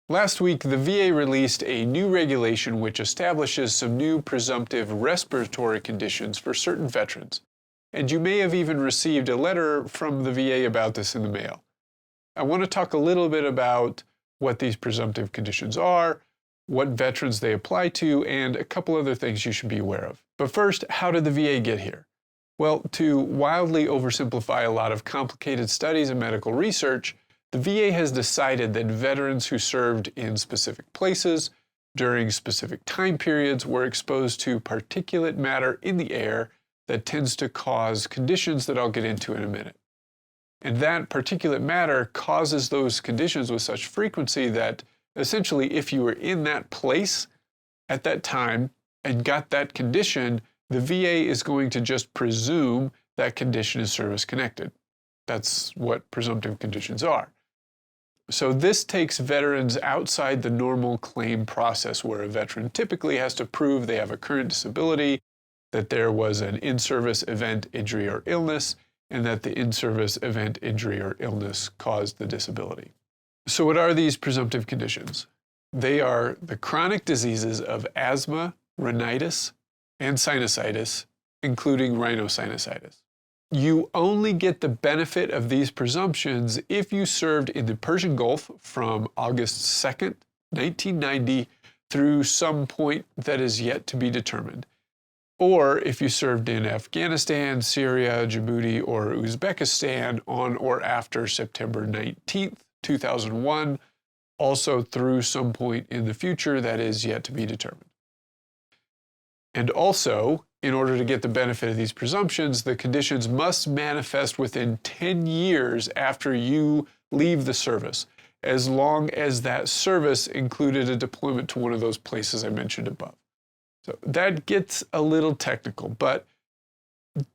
Last week, the VA released a new regulation which establishes some new presumptive respiratory conditions for certain veterans, and you may have even received a letter from the VA about this in the mail. I want to talk a little bit about what these presumptive conditions are, what veterans they apply to, and a couple other things you should be aware of. But first, how did the VA get here? Well, to wildly oversimplify a lot of complicated studies and medical research, the VA has decided that veterans who served in specific places during specific time periods were exposed to particulate matter in the air that tends to cause conditions that I'll get into in a minute. And that particulate matter causes those conditions with such frequency that essentially if you were in that place at that time and got that condition, the VA is going to just presume that condition is service-connected. That's what presumptive conditions are. So this takes veterans outside the normal claim process where a veteran typically has to prove they have a current disability, that there was an in-service event, injury, or illness, and that the in-service event, injury, or illness caused the disability. So what are these presumptive conditions? They are the chronic diseases of asthma, rhinitis, and sinusitis, including rhinosinusitis. You only get the benefit of these presumptions if you served in the Persian Gulf from August 2nd, 1990 through some point that is yet to be determined, or if you served in Afghanistan, Syria, Djibouti, or Uzbekistan on or after September 19th, 2001, also through some point in the future that is yet to be determined. And also, in order to get the benefit of these presumptions, the conditions must manifest within 10 years after you leave the service, as long as that service included a deployment to one of those places I mentioned above. So that gets a little technical, but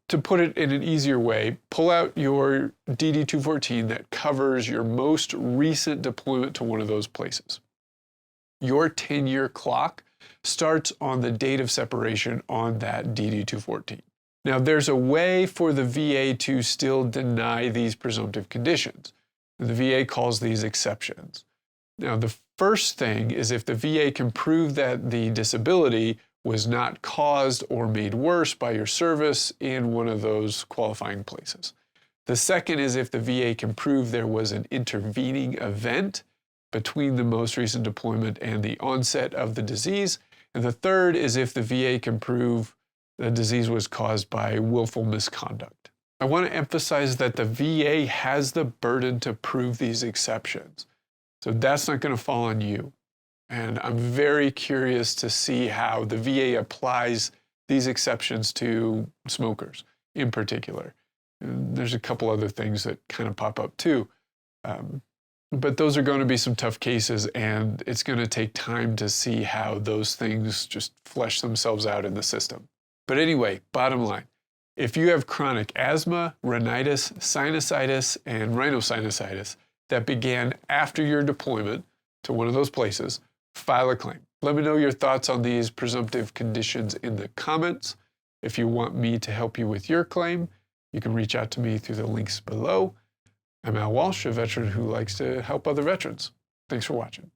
to put it in an easier way, pull out your DD-214 that covers your most recent deployment to one of those places. Your 10-year clock starts on the date of separation on that DD-214. Now, there's a way for the VA to still deny these presumptive conditions. The VA calls these exceptions. Now, the first thing is if the VA can prove that the disability was not caused or made worse by your service in one of those qualifying places. The second is if the VA can prove there was an intervening event between the most recent deployment and the onset of the disease. And the third is if the VA can prove the disease was caused by willful misconduct. I want to emphasize that the VA has the burden to prove these exceptions. So that's not going to fall on you. And I'm very curious to see how the VA applies these exceptions to smokers in particular. And there's a couple other things that kind of pop up too. But those are going to be some tough cases, and it's going to take time to see how those things just flesh themselves out in the system. But anyway, bottom line, if you have chronic asthma, rhinitis, sinusitis, and rhinosinusitis that began after your deployment to one of those places, file a claim. Let me know your thoughts on these presumptive conditions in the comments. If you want me to help you with your claim, you can reach out to me through the links below. I'm Al Walsh, a veteran who likes to help other veterans. Thanks for watching.